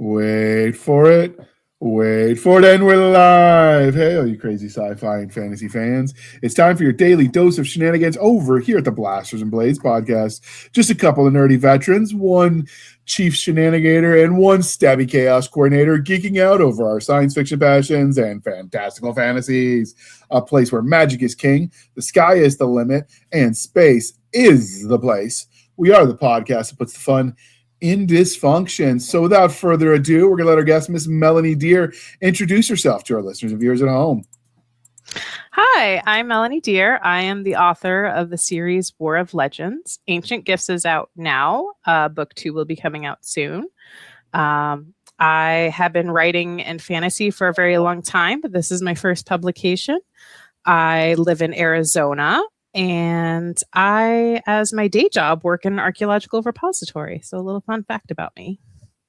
Wait for it. Wait for it, and we're live. Hey, all you crazy sci-fi and fantasy fans. It's time for your daily dose of shenanigans over here at the Blasters and Blades podcast. Just a couple of nerdy veterans, one chief shenanigator, and one stabby chaos coordinator geeking out over our science fiction passions and fantastical fantasies. A place where magic is king, the sky is the limit, and space is the place. We are the podcast that puts the fun in dysfunction. So without further ado, we're going to let our guest, Miss Melanie Deer, introduce herself to our listeners and viewers at home. Hi, I'm Melanie Deer. I am the author of the series War of Legends. Ancient Gifts is out now. Book 2 will be coming out soon. I have been writing in fantasy for a very long time, but this is my first publication. I live in Arizona. And I, as my day job, work in an archaeological repository. So a little fun fact about me.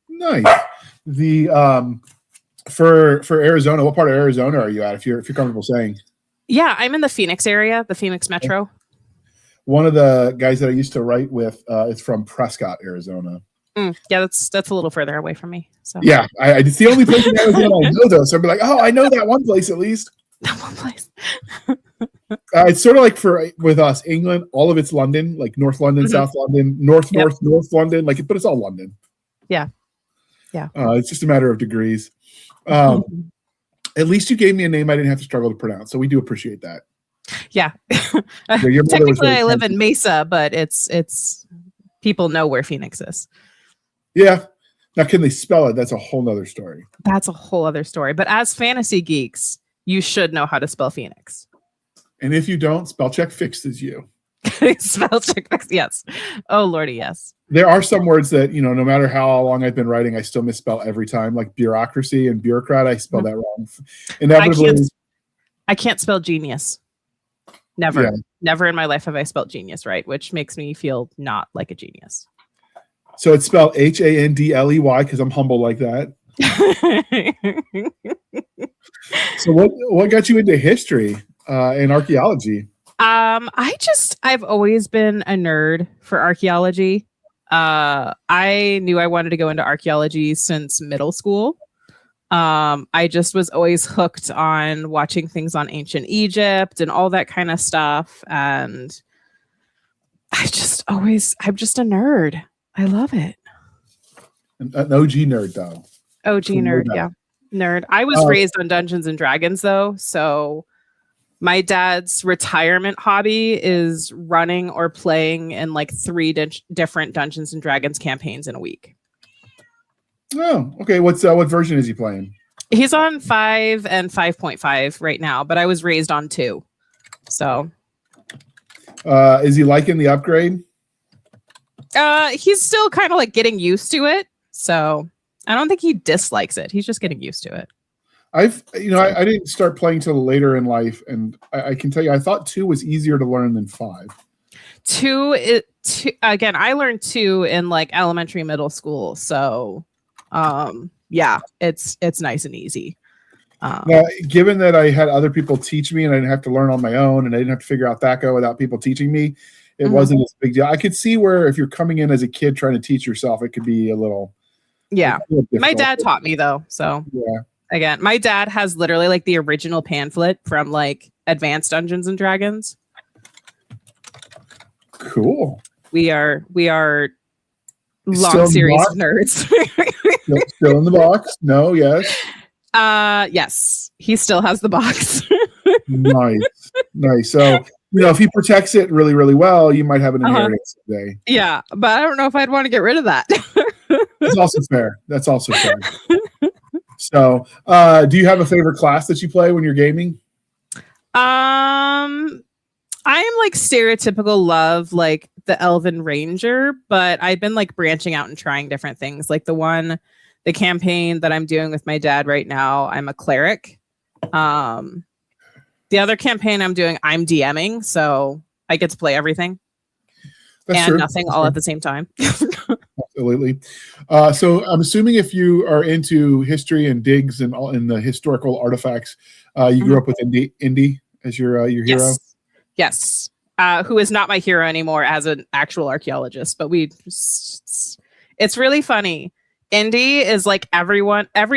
Nice. The for Arizona, what part of Arizona are you at? If you're comfortable saying. Yeah, I'm in the Phoenix area, the Phoenix Metro. One of the guys that I used to write with is from Prescott, Arizona. Yeah, that's a little further away from me. So yeah, it's the only place in Arizona I know though. So I'd be like, oh, I know that one place at least. That one place. It's sort of like with us, England, all of it's London, like North London, South London, North London, but it's all London. Yeah. It's just a matter of degrees. At least you gave me a name I didn't have to struggle to pronounce, so we do appreciate that. Yeah. Technically, I live in Mesa, but it's people know where Phoenix is. Yeah. Now, can they spell it? That's a whole nother story. That's a whole other story. But as fantasy geeks, you should know how to spell Phoenix. And if you don't, spell check fixes you. Spell check fix, yes. Oh, Lordy, yes. There are some words that, no matter how long I've been writing, I still misspell every time. Like bureaucracy and bureaucrat, I spell that wrong. Inevitably, I can't spell genius. Never. Yeah. Never in my life have I spelled genius right, which makes me feel not like a genius. So it's spelled Handley because I'm humble like that. So what got you into history and archaeology? I've always been a nerd for archaeology. I knew I wanted to go into archaeology since middle school. I just was always hooked on watching things on ancient Egypt and all that kind of stuff. And I'm just a nerd. I love it. An OG nerd, though. OG nerd, yeah. Nerd. I was raised on Dungeons and Dragons, though. So my dad's retirement hobby is running or playing in like 3 different Dungeons and Dragons campaigns in a week. Oh, okay. What version is he playing? He's on 5 and 5.5 right now, but I was raised on 2. So is he liking the upgrade? He's still kind of like getting used to it. So I don't think he dislikes it. He's just getting used to it. I didn't start playing till later in life, and I can tell you, I thought 2 was easier to learn than 5. 2 again, I learned 2 in like elementary, middle school. So yeah, it's nice and easy. Now, given that I had other people teach me and I didn't have to learn on my own and I didn't have to figure out THAC0 without people teaching me, it wasn't as big deal. I could see where if you're coming in as a kid trying to teach yourself, it could be a little. Yeah. My dad taught me though. So yeah. Again, my dad has literally like the original pamphlet from like Advanced Dungeons and Dragons. Cool. We are long series nerds. Still in the box? No, yes. Yes. He still has the box. Nice. So if he protects it really, really well, you might have an inheritance someday. Yeah, but I don't know if I'd want to get rid of that. That's also fair. So, do you have a favorite class that you play when you're gaming? I am like stereotypical love, like the Elven Ranger, but I've been like branching out and trying different things. Like the campaign that I'm doing with my dad right now, I'm a cleric. The other campaign I'm doing, I'm DMing, so I get to play everything. That's true. Nothing all at the same time. Absolutely. So I'm assuming if you are into history and digs and all in the historical artifacts, you grew up with Indy as your hero. Yes. Who is not my hero anymore as an actual archaeologist, but it's really funny. Indy is like every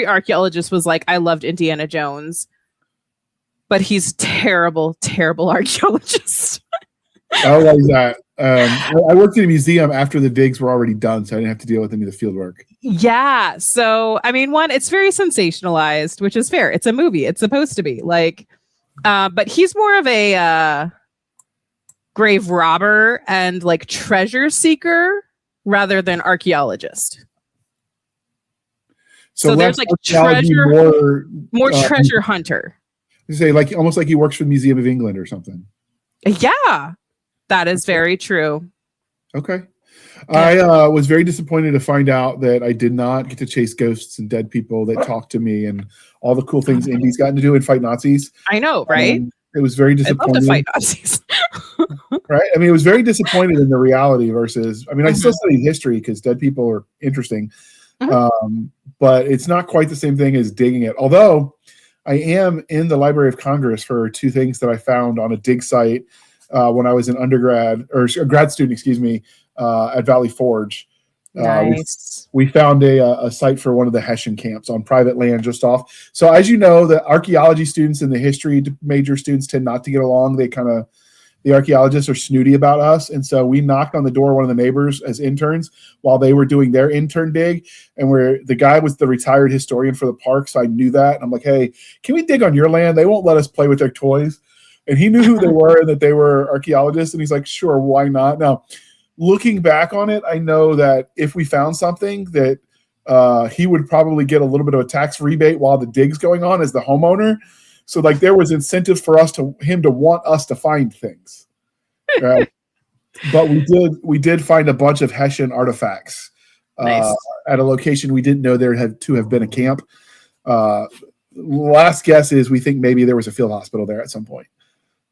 archaeologist was like, I loved Indiana Jones, but he's terrible, terrible archaeologist. How was that? I worked in a museum after the digs were already done, so I didn't have to deal with any of the field work. Yeah. So, I mean, it's very sensationalized, which is fair. It's a movie. It's supposed to be like, but he's more of a grave robber and like treasure seeker rather than archaeologist. So there's like more treasure hunter. You say like almost like he works for the Museum of England or something. Yeah, that is very true. Okay. I was very disappointed to find out that I did not get to chase ghosts and dead people that talked to me and all the cool things Indy's gotten to do and fight Nazis. I know, right? It was very disappointing. I'd love to fight Nazis. Right? I mean, it was very disappointed in the reality versus, I mean, I still study history because dead people are interesting. But it's not quite the same thing as digging it. Although I am in the Library of Congress for two things that I found on a dig site when I was an undergrad or a grad student, excuse me, at Valley Forge. Nice. We found a site for one of the Hessian camps on private land just off. So as you know, the archaeology students and the history major students tend not to get along. The archaeologists are snooty about us. And so we knocked on the door of one of the neighbors as interns while they were doing their intern dig. And the guy was the retired historian for the park. So I knew that. And I'm like, hey, can we dig on your land? They won't let us play with their toys. And he knew who they were and that they were archaeologists. And he's like, sure, why not? Now, looking back on it, I know that if we found something that he would probably get a little bit of a tax rebate while the dig's going on as the homeowner. So like there was incentive for him to want us to find things. Right? But we did find a bunch of Hessian artifacts at a location we didn't know there had to have been a camp. Last guess is we think maybe there was a field hospital there at some point.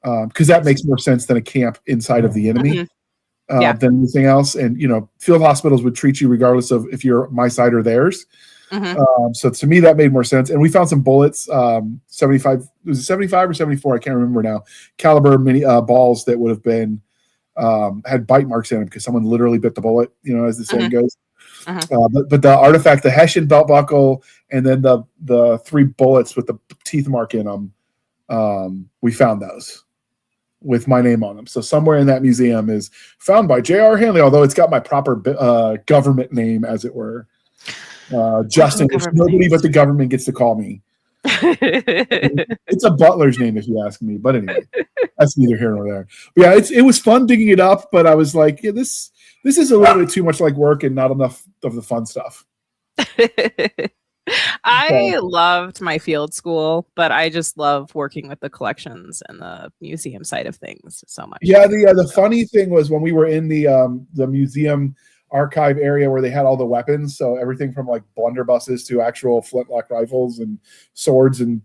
Because that makes more sense than a camp inside of the enemy than anything else. And, field hospitals would treat you regardless of if you're my side or theirs. So to me, that made more sense. And we found some bullets, 75, was it 75 or 74? I can't remember now. Caliber mini balls that would have been, had bite marks in them because someone literally bit the bullet, as the saying goes. But the artifact, the Hessian belt buckle, and then the three bullets with the teeth mark in them, we found those with my name on them. So somewhere in that museum is found by J.R. Handley, although it's got my proper government name, as it were. Justin, if nobody but the government gets to call me. It's a butler's name, if you ask me. But anyway, that's neither here nor there. But yeah, it was fun digging it up, but I was like, this is a little bit too much like work and not enough of the fun stuff. I loved my field school, but I just love working with the collections and the museum side of things so much. Yeah, the funny thing was when we were in the museum archive area where they had all the weapons, so everything from like blunderbusses to actual flintlock rifles and swords and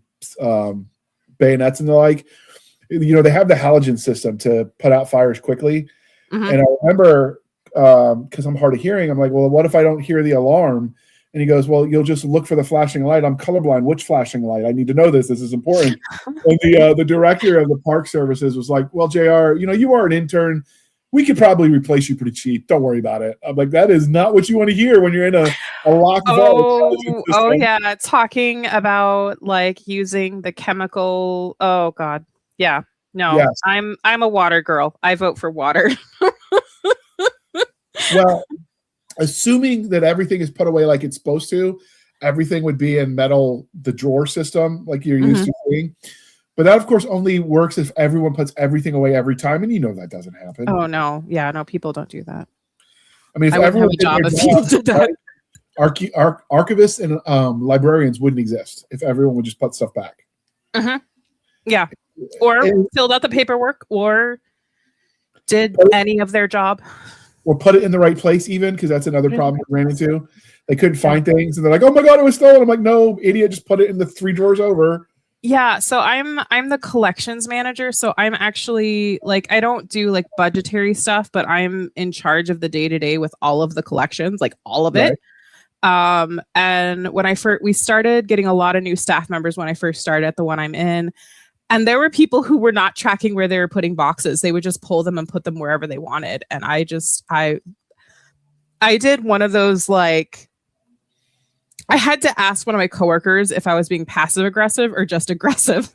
bayonets and the like. They have the halogen system to put out fires quickly. And I remember because I'm hard of hearing, I'm like, well, what if I don't hear the alarm? And he goes, well, you'll just look for the flashing light. I'm colorblind. Which flashing light? I need to know this. This is important. And the director of the park services was like, well, JR, you are an intern. We could probably replace you pretty cheap. Don't worry about it. I'm like, that is not what you want to hear when you're in a locked vault. Oh, yeah. Talking about like using the chemical. Oh, God. Yeah. No, yes. I'm a water girl. I vote for water. Well, assuming that everything is put away like it's supposed to, everything would be in metal, the drawer system like you're used to seeing. But that, of course, only works if everyone puts everything away every time, and that doesn't happen. Oh, no. Yeah, no, people don't do that. I mean, if everyone did that, archivists and librarians wouldn't exist if everyone would just put stuff back. Yeah. Or filled out the paperwork or did any of their job. Or put it in the right place even, because that's another problem we ran into. They couldn't find things, and they're like, oh, my God, it was stolen. I'm like, no, idiot, just put it in the 3 drawers over. Yeah, so I'm the collections manager, so I'm actually like I don't do like budgetary stuff, but I'm in charge of the day-to-day with all of the collections, like all of it. And when we started getting a lot of new staff members when I first started at the one I'm in, and there were people who were not tracking where they were putting boxes. They would just pull them and put them wherever they wanted. And I did one of those like I had to ask one of my coworkers if I was being passive aggressive or just aggressive.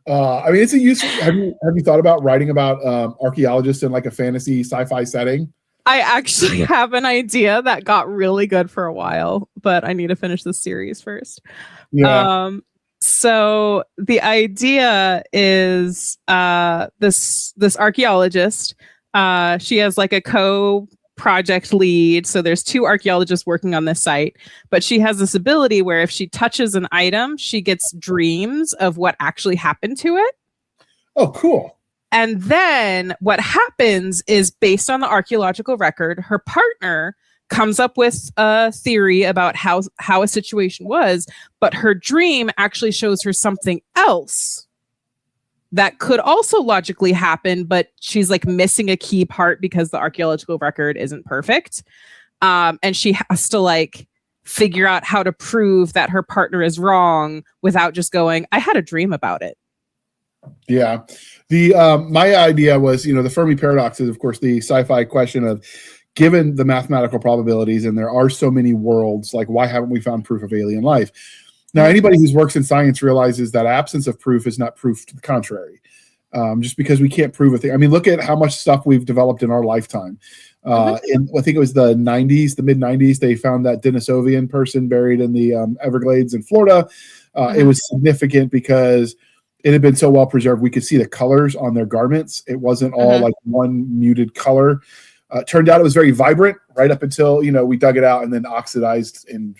I mean, it's a useful. Have you thought about writing about archaeologists in like a fantasy sci-fi setting? I actually have an idea that got really good for a while, but I need to finish this series first. Yeah. So the idea is this archaeologist. She has like a co-project lead. So there's 2 archaeologists working on this site, but she has this ability where if she touches an item, she gets dreams of what actually happened to it. Oh, cool. And then what happens is, based on the archaeological record, her partner comes up with a theory about how a situation was, but her dream actually shows her something else that could also logically happen, but she's like missing a key part because the archaeological record isn't perfect. And she has to like figure out how to prove that her partner is wrong without just going, I had a dream about it. Yeah. The my idea was, the Fermi paradox is, of course, the sci-fi question of, given the mathematical probabilities and there are so many worlds, like why haven't we found proof of alien life? Now, anybody who works in science realizes that absence of proof is not proof to the contrary. Just because we can't prove a thing. I mean, look at how much stuff we've developed in our lifetime. In I think it was the mid 90s, they found that Denisovian person buried in the Everglades in Florida. It was significant because it had been so well preserved. We could see the colors on their garments. It wasn't all like one muted color. Turned out it was very vibrant right up until, we dug it out and then oxidized and,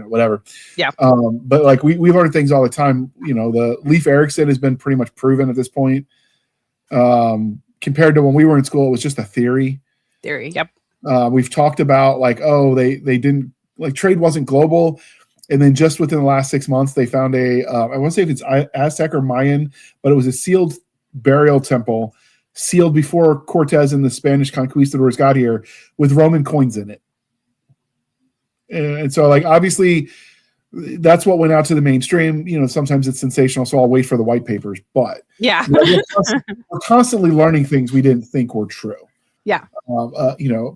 whatever. Yeah. But like we learn things all the time. The Leif Erikson has been pretty much proven at this point. Compared to when we were in school, it was just a theory. Yep. We've talked about like, they didn't, like, trade wasn't global. And then just within the last 6 months, they found I want to say if it's Aztec or Mayan, but it was a sealed burial temple, sealed before Cortez and the Spanish conquistadors got here, with Roman coins in it. And so, like, obviously, that's what went out to the mainstream. Sometimes it's sensational, so I'll wait for the white papers. But yeah, we're constantly learning things we didn't think were true. Yeah.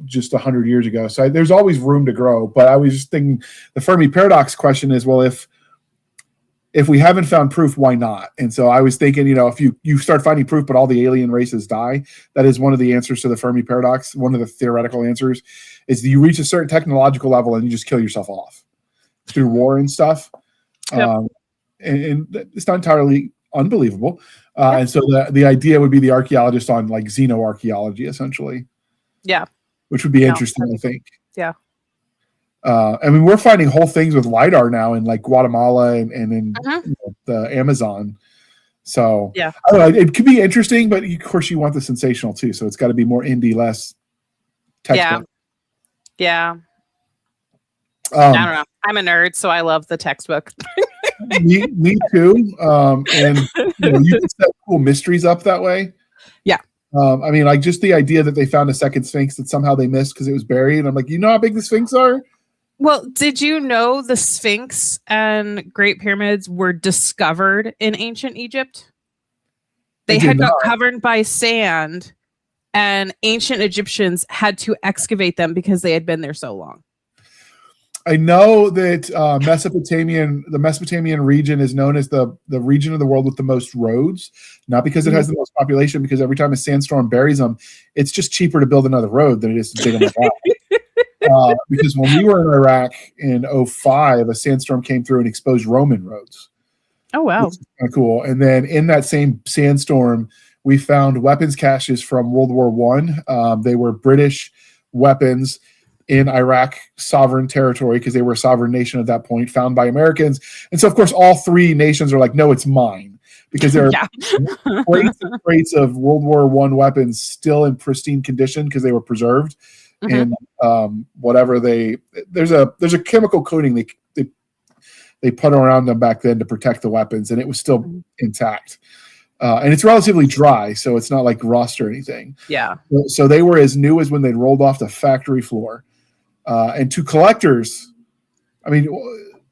Just 100 years ago. So there's always room to grow. But I was just thinking the Fermi paradox question is, well, if we haven't found proof, why not? And so I was thinking, if you start finding proof, but all the alien races die, that is one of the answers to the Fermi paradox. One of the theoretical answers is that you reach a certain technological level and you just kill yourself off through war and stuff. Yep. And it's not entirely unbelievable. And so the idea would be the archaeologist on like xenoarchaeology, essentially. Yeah. Which would be interesting, I think. Yeah. I mean, we're finding whole things with LiDAR now in like Guatemala and in the Amazon. So I don't know, it could be interesting, but of course you want the sensational too. So it's got to be more indie, less textbook. Yeah. I don't know. I'm a nerd, so I love the textbook. me too. And you can set cool mysteries up that way. Yeah. I mean, like just the idea that they found a second Sphinx that somehow they missed because it was buried. I'm like, how big the Sphinx are? Well, did you know the Sphinx and Great Pyramids were discovered in ancient Egypt? They had got covered by sand, and ancient Egyptians had to excavate them because they had been there so long. I know that the Mesopotamian region is known as the region of the world with the most roads, not because it has the most population, because every time a sandstorm buries them, it's just cheaper to build another road than it is to dig them out. Because when we were in Iraq in 2005, a sandstorm came through and exposed Roman roads. Oh, wow. Which is kind of cool. And then in that same sandstorm, we found weapons caches from World War I. They were British weapons in Iraq sovereign territory because they were a sovereign nation at that point, found by Americans. And so, of course, all three nations are like, no, it's mine, because there are crates of World War I weapons still in pristine condition because they were preserved. And whatever there's a chemical coating they put around them back then to protect the weapons, and it was still intact. And it's relatively dry, so it's not like rust or anything. Yeah. So they were as new as when they rolled off the factory floor. And to collectors, I mean,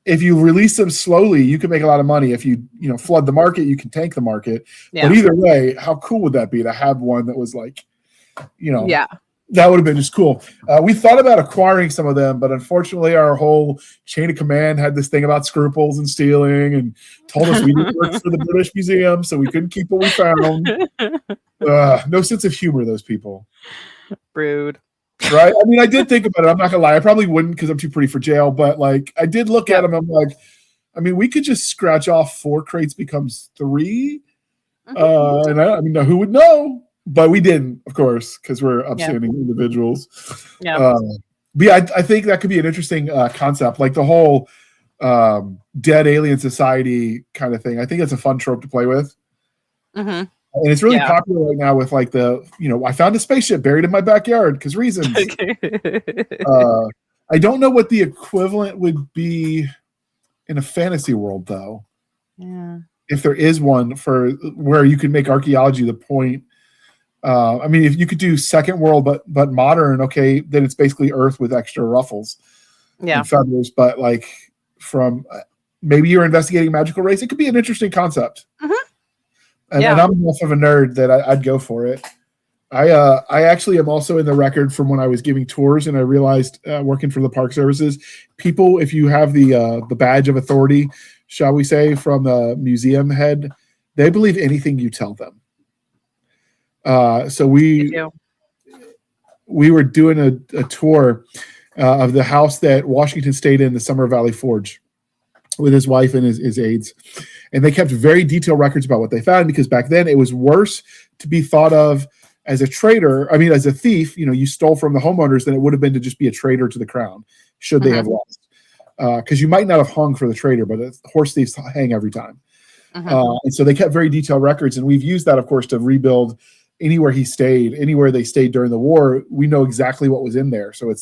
if you release them slowly, you can make a lot of money. If you flood the market, you can tank the market. Yeah. But either way, how cool would that be to have one that was like, That would have been just cool. We thought about acquiring some of them, but unfortunately, our whole chain of command had this thing about scruples and stealing, and told us we didn't work for the British Museum, so we couldn't keep what we found. No sense of humor, those people. Rude. Right? I mean, I did think about it. I'm not gonna lie. I probably wouldn't because I'm too pretty for jail. But like, I did look at them. I'm like, I mean, we could just scratch off 4 crates becomes 3, and I mean, who would know? But we didn't, of course, because we're upstanding individuals. Yeah. But yeah, I think that could be an interesting concept, like the whole dead alien society kind of thing. I think it's a fun trope to play with. Mm-hmm. And it's really popular right now with like I found a spaceship buried in my backyard because reasons. I don't know what the equivalent would be in a fantasy world, though. Yeah. If there is one for where you can make archaeology the point. I mean, if you could do second world, but modern, okay, then it's basically Earth with extra ruffles and feathers. But like from maybe you're investigating magical race, it could be an interesting concept. Mm-hmm. And I'm enough of a nerd that I'd go for it. I actually am also in the record from when I was giving tours, and I realized working for the Park Services, people, if you have the badge of authority, shall we say, from the museum head, they believe anything you tell them. So we were doing a tour of the house that Washington stayed in, the Summer Valley Forge, with his wife and his aides. And they kept very detailed records about what they found, because back then it was worse to be thought of as a traitor. I mean, as a thief, you stole from the homeowners than it would have been to just be a traitor to the crown, should they have lost. Because you might not have hung for the traitor, but horse thieves hang every time. And so they kept very detailed records. And we've used that, of course, to rebuild anywhere he stayed, anywhere they stayed during the war. We know exactly what was in there. So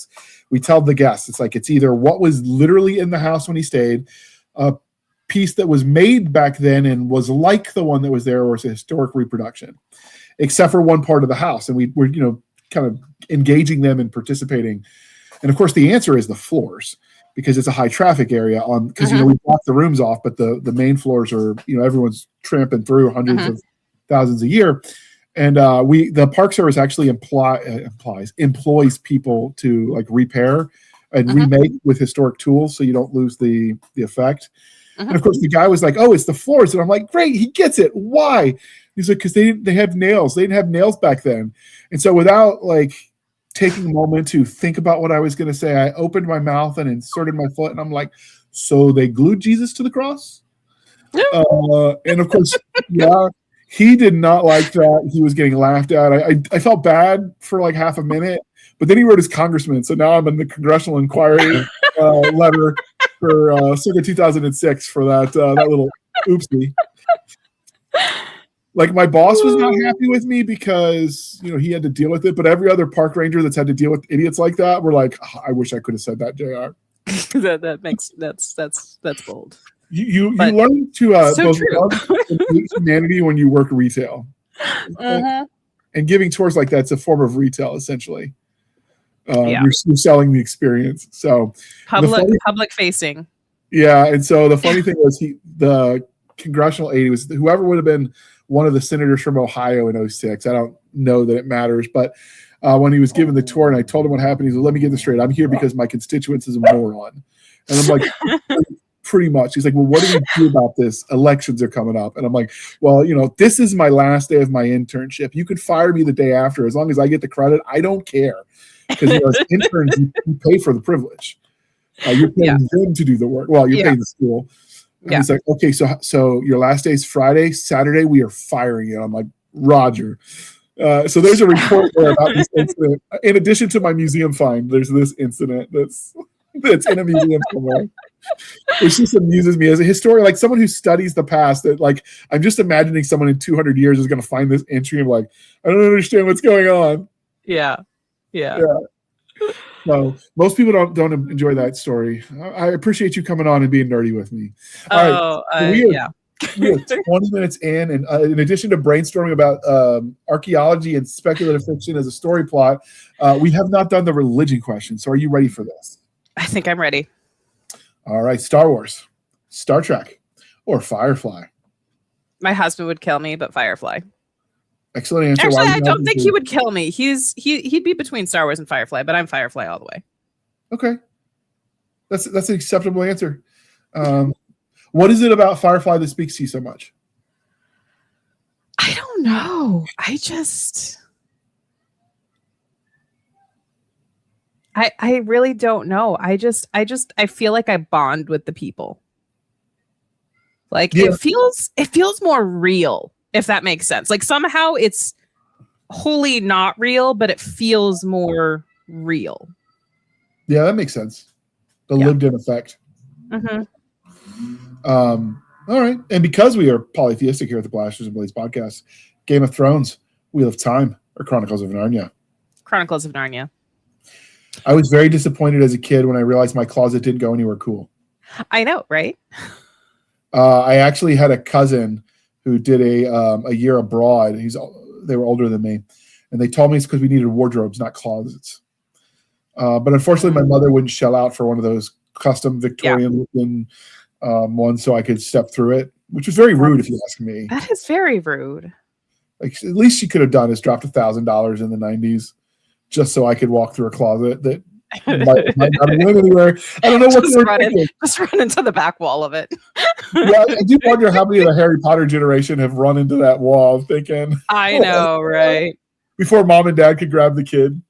we tell the guests, it's either what was literally in the house when he stayed, a piece that was made back then and was like the one that was there, or it's a historic reproduction, except for one part of the house. And we're kind of engaging them and participating. And of course, the answer is the floors, because it's a high traffic area because we block the rooms off, but the main floors are, everyone's tramping through hundreds of thousands a year. And the Park Service actually employs people to like repair and remake with historic tools, so you don't lose the effect. And of course, the guy was like, "Oh, it's the floors," and I'm like, "Great, he gets it. Why?" He's like, "Because they have nails. They didn't have nails back then." And so, without like taking a moment to think about what I was going to say, I opened my mouth and inserted my foot, and I'm like, "So they glued Jesus to the cross?" And of course, he did not like that. He was getting laughed at. I felt bad for like half a minute, but then he wrote his congressman. So now I'm in the congressional inquiry letter for circa 2006 for that little oopsie. Like, my boss was not happy with me because he had to deal with it, but every other park ranger that's had to deal with idiots like that were like, "I wish I could have said that, JR." that's bold. You learn to both love and hate humanity when you work retail. And giving tours like that's a form of retail, essentially. You're selling the experience. So public facing. Yeah, and so the funny thing was the congressional aide was whoever would have been one of the senators from Ohio in 2006. I don't know that it matters, but when he was given the tour and I told him what happened, he's like, "Let me get this straight. I'm here because my constituents is a moron." And I'm like, "Pretty much." He's like, "Well, what do we do about this? Elections are coming up." And I'm like, "Well, this is my last day of my internship. You could fire me the day after. As long as I get the credit, I don't care." Because as interns, you pay for the privilege. You're paying them to do the work. Well, you're paying the school. And he's like, "Okay, so your last day is Friday. Saturday, we are firing you." I'm like, "Roger." So there's a report there about this incident. In addition to my museum find, there's this incident that's in a museum somewhere. It just amuses me as a historian, like someone who studies the past, that like I'm just imagining someone in 200 years is going to find this entry and like, "I don't understand what's going on." Yeah. So most people don't enjoy that story. I appreciate you coming on and being nerdy with me. All right, we are 20 minutes in, and in addition to brainstorming about archaeology and speculative fiction as a story plot, we have not done the religion question. So are you ready for this? I think I'm ready. All right, Star Wars, Star Trek, or Firefly? My husband would kill me, but Firefly. Excellent answer. Actually, Why I would don't you think not he would kill me. He'd be between Star Wars and Firefly, but I'm Firefly all the way. Okay, that's an acceptable answer. What is it about Firefly that speaks to you so much? I don't know. I really don't know. I feel like I bond with the people. Like Yeah. it feels more real, if that makes sense. Like somehow it's wholly not real, but it feels more real. Yeah, that makes sense. The Yeah. lived-in effect. Mm-hmm. All right. And because we are polytheistic here at the Blasters and Blades podcast, Game of Thrones, Wheel of Time, or Chronicles of Narnia? Chronicles of Narnia. I was very disappointed as a kid when I realized my closet didn't go anywhere cool. I know, right? I actually had a cousin who did a year abroad. They were older than me, and they told me it's because we needed wardrobes, not closets. But unfortunately, my mother wouldn't shell out for one of those custom Victorian-looking ones, so I could step through it, which was very rude, if you ask me. That is very rude. Like, at least she could have done is dropped $1,000 in the 90s just so I could walk through a closet that might not have went anywhere. I don't know what they were thinking. Just run into the back wall of it. Yeah, I do wonder how many of the Harry Potter generation have run into that wall thinking, I know, right? Before mom and dad could grab the kid.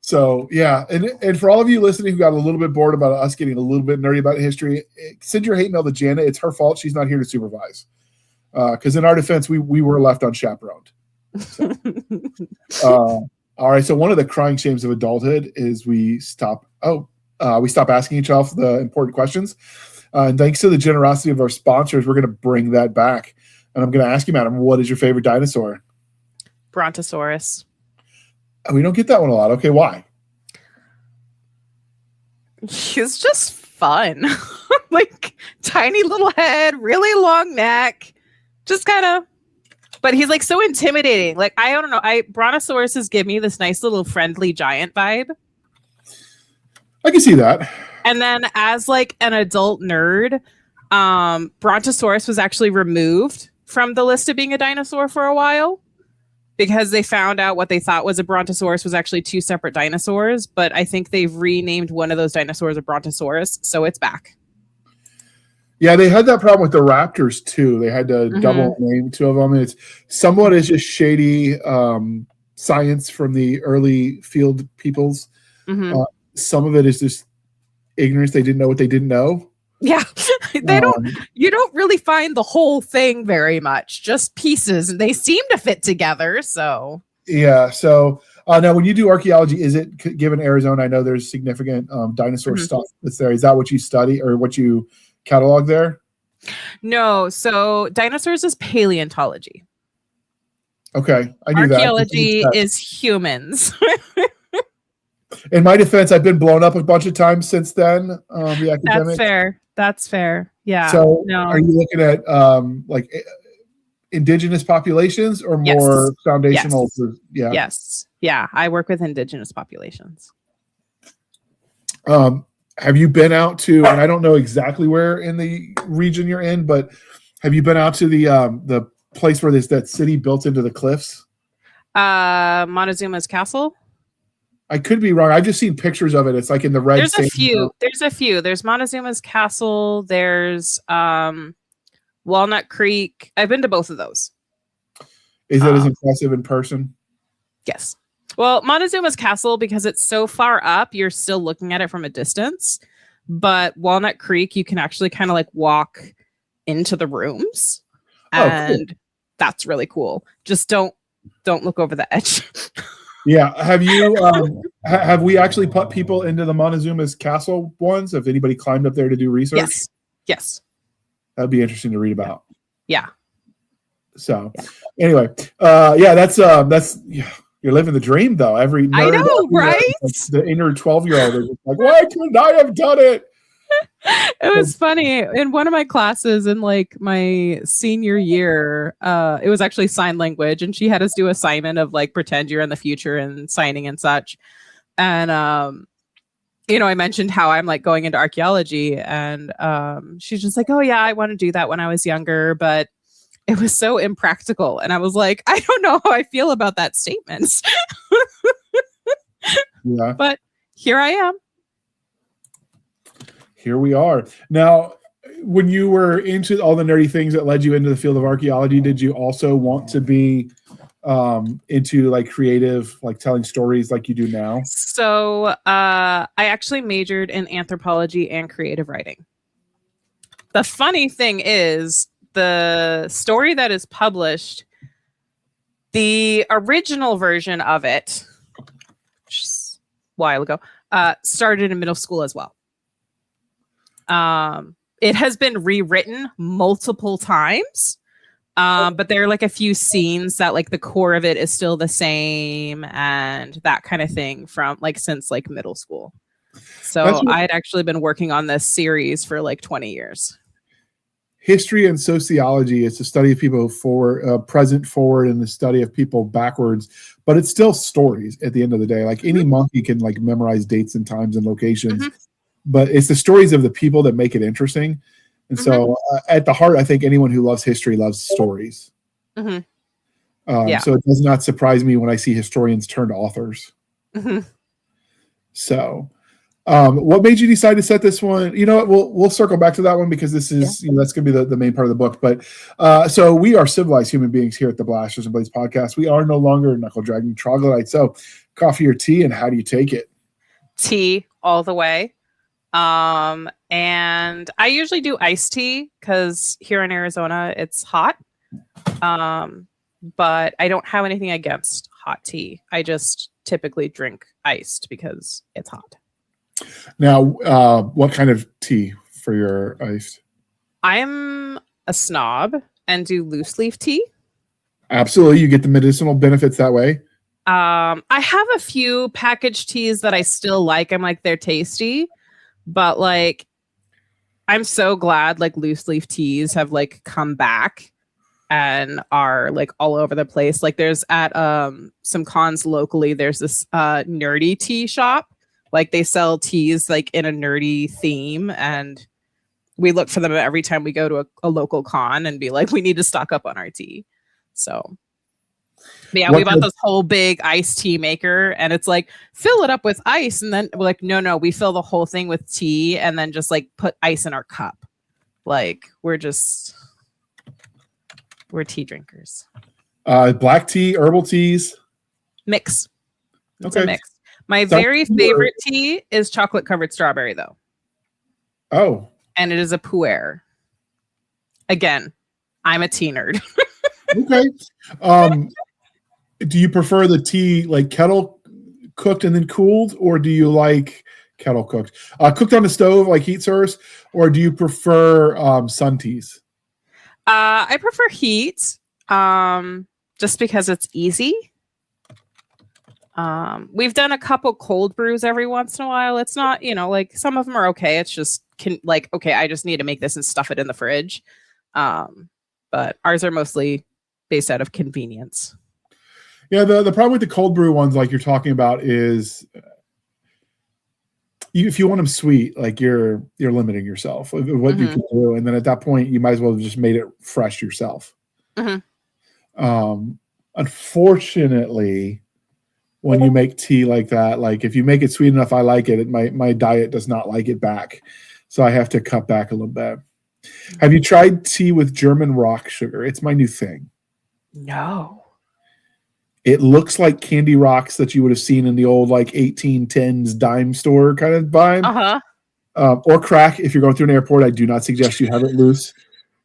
So, yeah. And for all of you listening who got a little bit bored about us getting a little bit nerdy about history, send your hate mail to Janet. It's her fault. She's not here to supervise. Because in our defense, we were left unchaperoned. So, all right. So one of the crying shames of adulthood is we stop asking each other the important questions. And thanks to the generosity of our sponsors, we're going to bring that back. And I'm going to ask you, madam, what is your favorite dinosaur? Brontosaurus. We don't get that one a lot. Okay, why? He's just fun. Like tiny little head, really long neck. Just kind of, but he's like so intimidating. Like, I don't know. Brontosauruses give me this nice little friendly giant vibe. I can see that. And then as like an adult nerd, Brontosaurus was actually removed from the list of being a dinosaur for a while because they found out what they thought was a Brontosaurus was actually two separate dinosaurs. But I think they've renamed one of those dinosaurs a Brontosaurus. So it's back. Yeah, they had that problem with the raptors too. They had to double name two of them. And it's somewhat as just shady science from the early field peoples. Some of it is just ignorance. They didn't know what they didn't know. Yeah, you don't really find the whole thing very much, just pieces, and they seem to fit together. So yeah. So now when you do archaeology, is it given Arizona? I know there's significant dinosaur stuff that's there. Is that what you study or what you catalog there? No. So dinosaurs is paleontology. Okay. I knew archaeology is humans. In my defense, I've been blown up a bunch of times since then. The academic. That's fair. Yeah. So are you looking at like indigenous populations or more foundational? Yes. Yes. Yeah. I work with indigenous populations. Have you been out to, and I don't know exactly where in the region you're in, but have you been out to the place where there's that city built into the cliffs? Montezuma's Castle? I could be wrong. I've just seen pictures of it. It's like in the red. There's a few. There's Montezuma's Castle. There's Walnut Creek. I've been to both of those. Is it as impressive in person? Yes. Well, Montezuma's Castle, because it's so far up, you're still looking at it from a distance. But Walnut Creek, you can actually kind of like walk into the rooms. And cool. That's really cool. Just don't look over the edge. Yeah. Have you have we actually put people into the Montezuma's Castle ones? Have anybody climbed up there to do research? Yes. That'd be interesting to read about. Yeah. So anyway, that's you're living the dream though. Every nerd, I know, right? The inner 12-year-old is like, why couldn't I have done it? It was funny in one of my classes in like my senior year. It was actually sign language, and she had us do assignment of like pretend you're in the future and signing and such. And I mentioned how I'm like going into archaeology, and she's just like, "Oh yeah, I want to do that when I was younger, but it was so impractical. And I was like, I don't know how I feel about that statement. Yeah. But here I am. Here we are. Now, when you were into all the nerdy things that led you into the field of archaeology, did you also want to be into like creative, like telling stories like you do now? So I actually majored in anthropology and creative writing. The funny thing is, the story that is published, the original version of it, which is a while ago, started in middle school as well. It has been rewritten multiple times, but there are like a few scenes that like the core of it is still the same and that kind of thing from like since like middle school. So I had actually been working on this series for like 20 years. History and sociology is the study of people forward, present, forward, and the study of people backwards. But it's still stories at the end of the day. Like any monkey can like memorize dates and times and locations, but it's the stories of the people that make it interesting. And so at the heart, I think anyone who loves history loves stories. So it does not surprise me when I see historians turned authors. So what made you decide to set this one? You know what? We'll circle back to that one because this is that's going to be the main part of the book. But so we are civilized human beings here at the Blasters and Blades podcast. We are no longer knuckle dragging troglodytes. So coffee or tea, and how do you take it? Tea all the way. And I usually do iced tea because here in Arizona it's hot. But I don't have anything against hot tea. I just typically drink iced because it's hot. Now, what kind of tea for your iced? I'm a snob and do loose leaf tea. Absolutely. You get the medicinal benefits that way. I have a few packaged teas that I still like. I'm like, they're tasty, but like, I'm so glad like loose leaf teas have like come back and are like all over the place. Like there's at some cons locally, there's this nerdy tea shop. Like they sell teas like in a nerdy theme, and we look for them every time we go to a local con and be like, we need to stock up on our tea. So yeah, we bought this whole big iced tea maker, and it's like fill it up with ice, and then we're like, no, we fill the whole thing with tea, and then just like put ice in our cup. Like we're tea drinkers. Black tea, herbal teas, mix. It's a mix. My very favorite tea is chocolate covered strawberry, though. Oh. And it is a pu'er. Again, I'm a tea nerd. Okay. Do you prefer the tea like kettle cooked and then cooled, or do you like kettle cooked? Cooked on the stove like heat source, or do you prefer sun teas? I prefer heat, just because it's easy. We've done a couple cold brews every once in a while. It's not, like some of them are okay. It's just okay, I just need to make this and stuff it in the fridge. But ours are mostly based out of convenience. Yeah, the problem with the cold brew ones like you're talking about is if you want them sweet, like you're limiting yourself of what you can do. And then at that point, you might as well have just made it fresh yourself. Unfortunately, when you make tea like that, like if you make it sweet enough, I like it. My diet does not like it back. So I have to cut back a little bit. Have you tried tea with German rock sugar? It's my new thing. No. It looks like candy rocks that you would have seen in the old like 1810s dime store kind of vibe. Or crack. If you're going through an airport, I do not suggest you have it loose.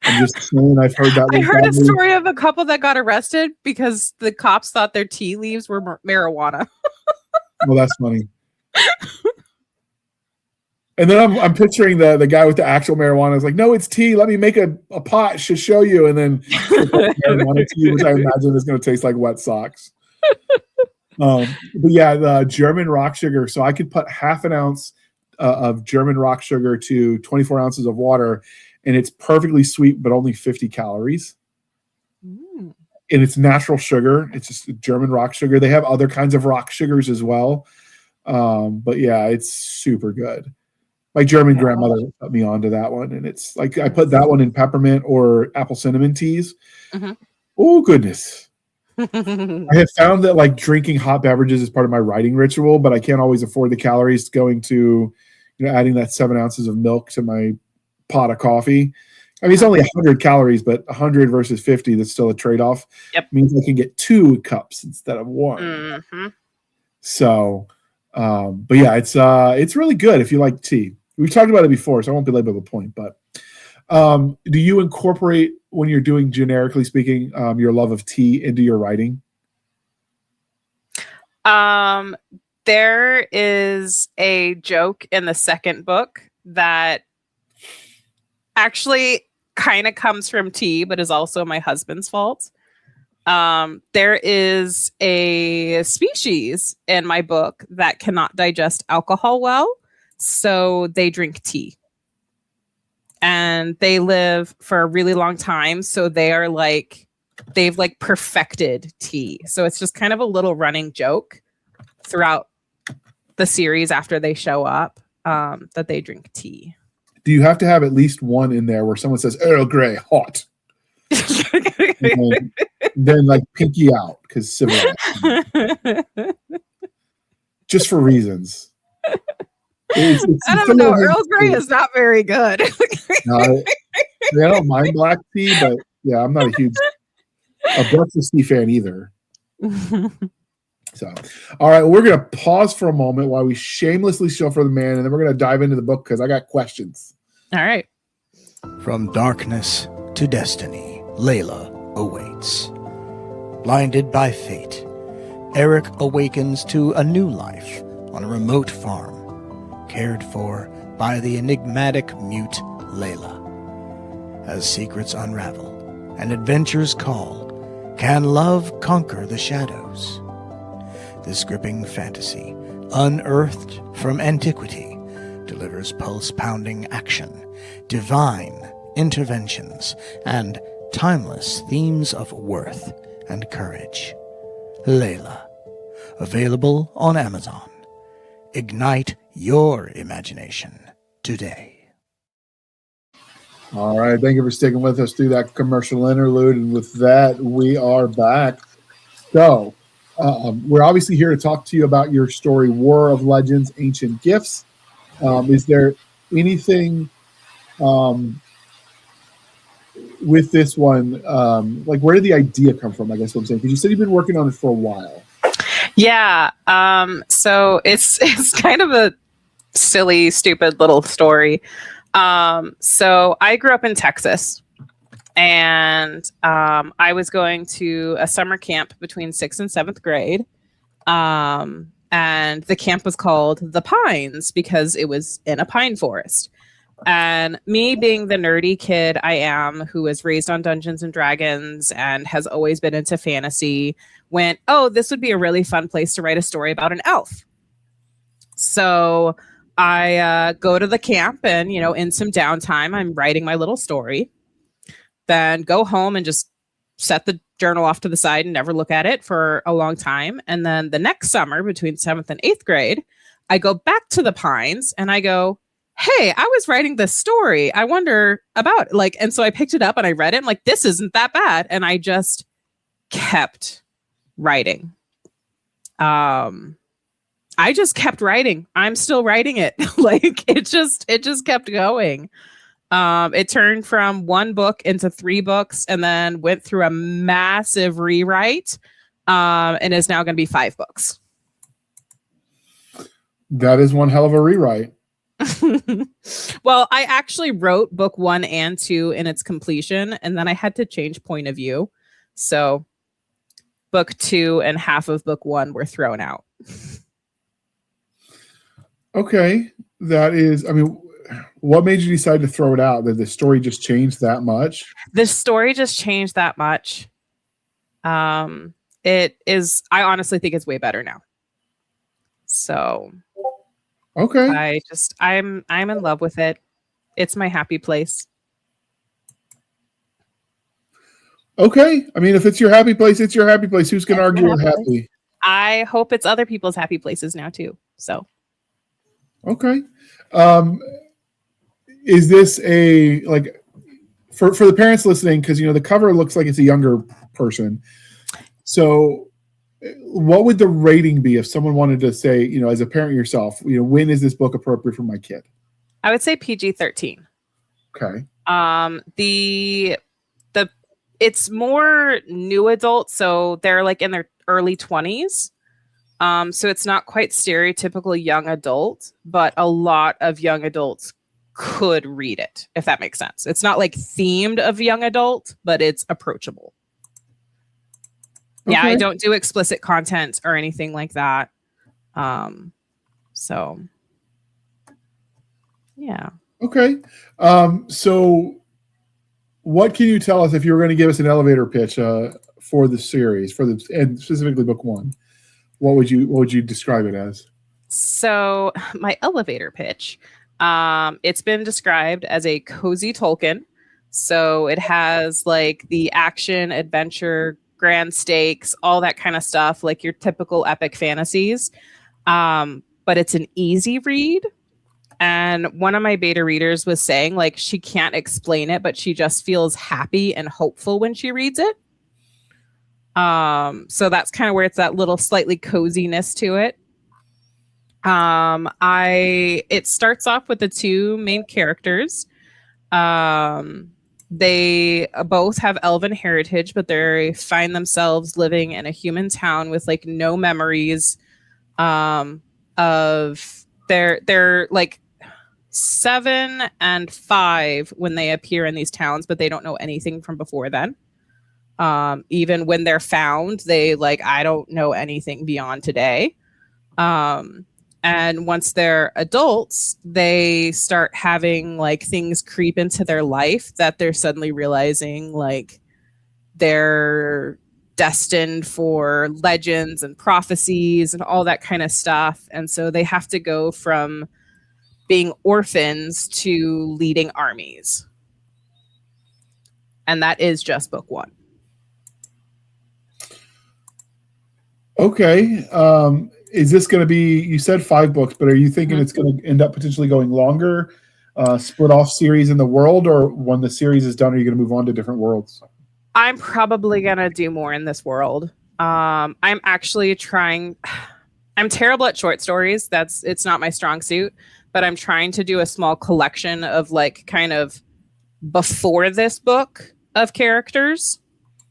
I'm just saying, I've heard that. I heard a story of a couple that got arrested because the cops thought their tea leaves were marijuana. Well, that's funny. And then I'm picturing the guy with the actual marijuana is like, no, it's tea. Let me make a pot to show you. And then marijuana tea, which I imagine is going to taste like wet socks. But yeah, the German rock sugar. So I could put half an ounce of German rock sugar to 24 ounces of water, and it's perfectly sweet, but only 50 calories. And it's natural sugar. It's just German rock sugar. They have other kinds of rock sugars as well. But yeah, it's super good. My German grandmother put me onto that one, and it's like I put that one in peppermint or apple cinnamon teas. Mm-hmm. Oh goodness. I have found that like drinking hot beverages is part of my writing ritual, but I can't always afford the calories going to, adding that 7 ounces of milk to my pot of coffee. I mean, it's only 100 calories, but 100 versus 50, that's still a trade-off. Yep. Means I can get 2 cups instead of 1. Mm-hmm. So, but yeah, it's really good if you like tea. We've talked about it before, so I won't belabor the point, but do you incorporate, when you're doing, generically speaking, your love of tea into your writing? There is a joke in the second book that actually kind of comes from tea, but is also my husband's fault. There is a species in my book that cannot digest alcohol well, so they drink tea. And they live for a really long time, so they've perfected tea. So it's just kind of a little running joke throughout the series after they show up, that they drink tea. Do you have to have at least one in there where someone says Earl Grey hot? then like pinky out because civil. Just for reasons. I don't know. Earl Grey is not very good. No, I don't mind black tea, but yeah, I'm not a breakfast tea fan either. So, all right, we're gonna pause for a moment while we shamelessly show for the man, and then we're gonna dive into the book because I got questions. All right. From darkness to destiny, Layla awaits. Blinded by fate, Eric awakens to a new life on a remote farm, cared for by the enigmatic mute Layla. As secrets unravel and adventures call, can love conquer the shadows? This gripping fantasy, unearthed from antiquity, delivers pulse-pounding action, divine interventions, and timeless themes of worth and courage. Layla, available on Amazon. Ignite your imagination today. All right, thank you for sticking with us through that commercial interlude, and with that, we are back. So, we're obviously here to talk to you about your story, War of Legends, Ancient Gifts. Is there anything with this one, like where did the idea come from, I guess what I'm saying? Because you said you've been working on it for a while. Yeah, so it's kind of a silly, stupid little story. So I grew up in Texas, and I was going to a summer camp between 6th and 7th grade. And the camp was called The Pines because it was in a pine forest. And me being the nerdy kid I am, who was raised on Dungeons and Dragons and has always been into fantasy, went, oh, this would be a really fun place to write a story about an elf. So I go to the camp and, in some downtime, I'm writing my little story. Then go home and just set the journal off to the side and never look at it for a long time. And then the next summer, between 7th and 8th grade, I go back to the Pines and I go, hey, I was writing this story. I wonder about it. And so I picked it up and I read it. I'm like, this isn't that bad. And I just kept writing. I just kept writing. I'm still writing it. It just kept going. It turned from 1 book into 3 books and then went through a massive rewrite, and is now going to be 5 books. That is one hell of a rewrite. Well, I actually wrote book 1 and 2 in its completion, and then I had to change point of view. So book 2 and half of book 1 were thrown out. Okay. That is, what made you decide to throw it out? Did the story just change that much? The story just changed that much. It is, I honestly think it's way better now. So okay. I'm in love with it. It's my happy place. Okay. If it's your happy place, it's your happy place. Who's going to argue with happy? I hope it's other people's happy places now too. So. Okay. is this a like for the parents listening? Because the cover looks like it's a younger person. So, what would the rating be if someone wanted to say, as a parent yourself, when is this book appropriate for my kid? I would say PG-13. Okay. The it's more new adult, so they're like in their early 20s. So it's not quite stereotypical young adult, but a lot of young adults could read it, if that makes sense. It's not like themed of young adult, but it's approachable. Okay. Yeah, I don't do explicit content or anything like that. So yeah. Okay. So what can you tell us if you were going to give us an elevator pitch for the series, and specifically book one? What would you describe it as? So my elevator pitch, it's been described as a cozy Tolkien. So it has like the action, adventure, grand stakes, all that kind of stuff, like your typical epic fantasies. But it's an easy read. And one of my beta readers was saying like she can't explain it, but she just feels happy and hopeful when she reads it. So that's kind of where it's that little slightly coziness to it. It starts off with the two main characters. They both have elven heritage, but they find themselves living in a human town with like no memories of they're like 7 and 5 when they appear in these towns, but they don't know anything from before then. Even when they're found, they like, I don't know anything beyond today. And once they're adults, they start having like things creep into their life that they're suddenly realizing like they're destined for legends and prophecies and all that kind of stuff. And so they have to go from being orphans to leading armies. And that is just book one. Okay. Is this going to be, you said 5 books, but are you thinking it's going to end up potentially going longer, split off series in the world, or when the series is done, are you going to move on to different worlds? I'm probably going to do more in this world. I'm actually trying, I'm terrible at short stories. It's not my strong suit, but I'm trying to do a small collection of like kind of before this book of characters.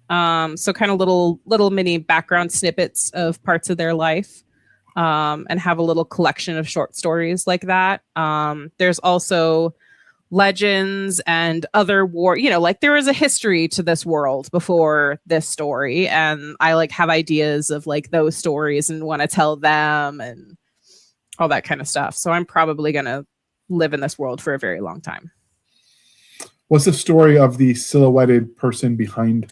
So kind of little mini background snippets of parts of their life, and have a little collection of short stories like that. There's also legends and other like there was a history to this world before this story. And I like have ideas of like those stories and want to tell them and all that kind of stuff. So I'm probably going to live in this world for a very long time. What's the story of the silhouetted person behind?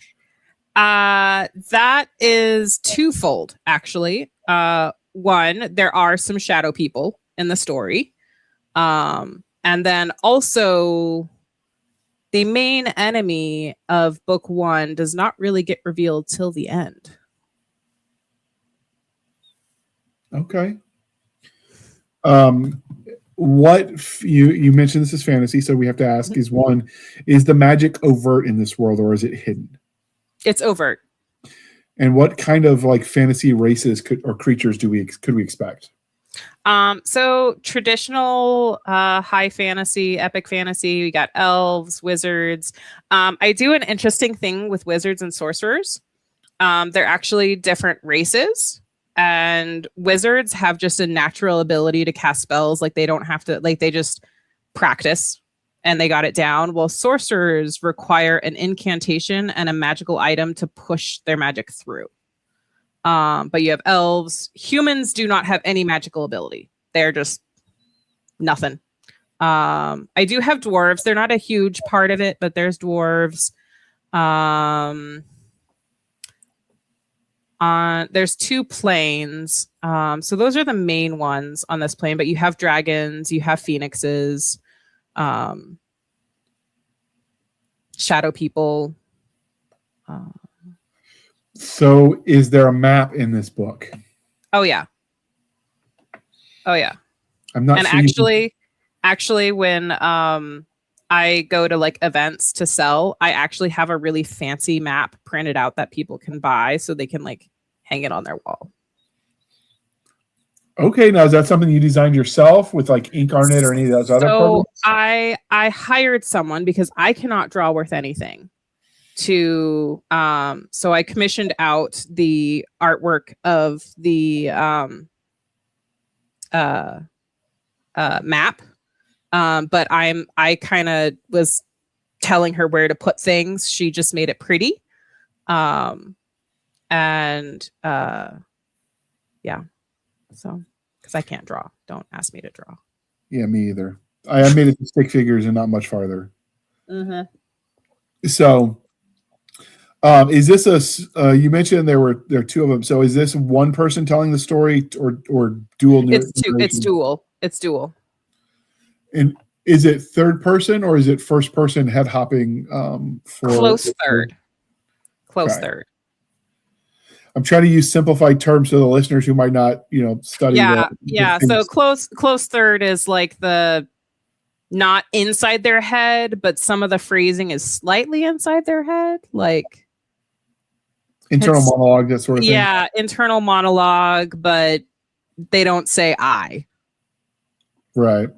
That is twofold, actually. One, there are some shadow people in the story. And then also the main enemy of book one does not really get revealed till the end. Okay. What you mentioned this is fantasy, so we have to ask is the magic overt in this world, or is it hidden? It's overt. And what kind of like fantasy races or creatures could we expect? So traditional high fantasy, epic fantasy, we got elves, wizards. I do an interesting thing with wizards and sorcerers. They're actually different races, and wizards have just a natural ability to cast spells. Like they don't have to, like they just practice and they got it down. Well, sorcerers require an incantation and a magical item to push their magic through. But you have elves. Humans do not have any magical ability. They're just nothing. I do have dwarves. They're not a huge part of it, but there's dwarves. There's 2 planes. So those are the main ones on this plane, but you have dragons, you have phoenixes, shadow people. So is there a map in this book? Oh yeah. I'm not sure Actually, when I go to like events to sell, I actually have a really fancy map printed out that people can buy so they can like hang it on their wall. Okay, now is that something you designed yourself with like ink on it or any of those other programs? I hired someone because I cannot draw worth anything to so I commissioned out the artwork of the map. But I kind of was telling her where to put things. She just made it pretty. Yeah. So, because I can't draw. Don't ask me to draw. Yeah, me either. I made it to stick figures and not much farther. So, is this you mentioned there are two of them. So, is this one person telling the story or dual? It's dual. It's dual. And is it third person or is it first person head hopping? Close third. Close third. I'm trying to use simplified terms to the listeners who might not, study. Yeah. So close third is like the not inside their head, but some of the phrasing is slightly inside their head, like internal monologue, that sort of thing. Yeah, internal monologue, but they don't say I. Right.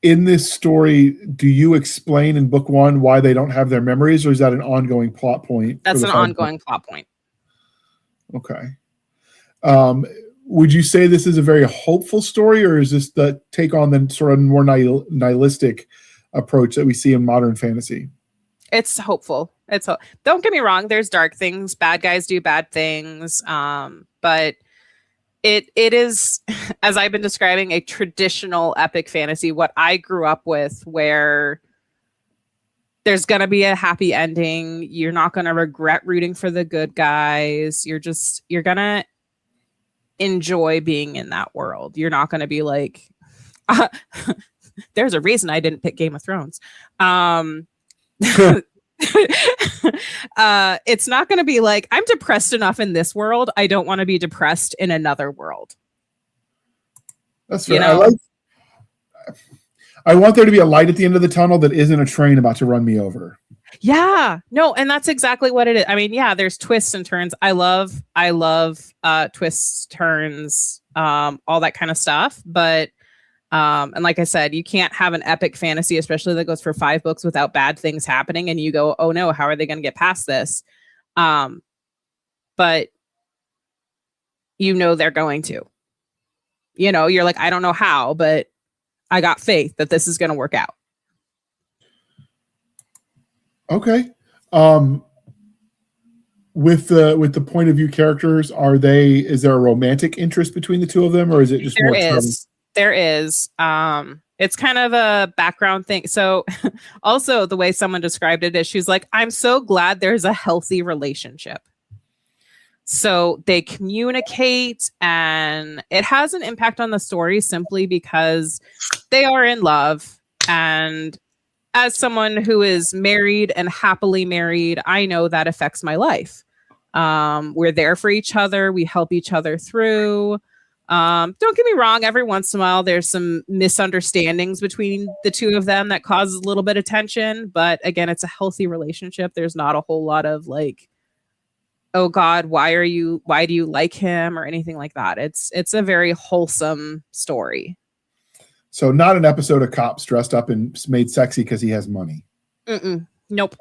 In this story, do you explain in book one why they don't have their memories, or is that an ongoing plot point? That's an ongoing plot point. Okay. Would you say this is a very hopeful story, or is this the take on the sort of more nihilistic approach that we see in modern fantasy? It's hopeful. Don't get me wrong. There's dark things. Bad guys do bad things. But it is, as I've been describing, a traditional epic fantasy, what I grew up with, where there's going to be a happy ending. You're not going to regret rooting for the good guys. You're going to enjoy being in that world. You're not going to be like, there's a reason I didn't pick Game of Thrones. It's not going to be like, I'm depressed enough in this world, I don't want to be depressed in another world. That's right. I want there to be a light at the end of the tunnel that isn't a train about to run me over. Yeah, no, and that's exactly what it is. I mean, yeah, there's twists and turns. I love twists, turns, all that kind of stuff. But and like I said, you can't have an epic fantasy, especially that goes for 5 books, without bad things happening. And you go, oh no, how are they going to get past this? But they're going to. You're like, I don't know how, but I got faith that this is going to work out. Okay. With the point of view characters, is there a romantic interest between the two of them, or is it just there is. It's kind of a background thing. So also the way someone described it is, she's like, I'm so glad there's a healthy relationship. So they communicate, and it has an impact on the story simply because they are in love. And as someone who is married and happily married, I know that affects my life. We're there for each other. We help each other through. Don't get me wrong. Every once in a while, there's some misunderstandings between the two of them that causes a little bit of tension. But again, it's a healthy relationship. There's not a whole lot of like, oh God, why do you like him or anything like that. It's a very wholesome story. So not an episode of Cops dressed up and made sexy because he has money. Nope.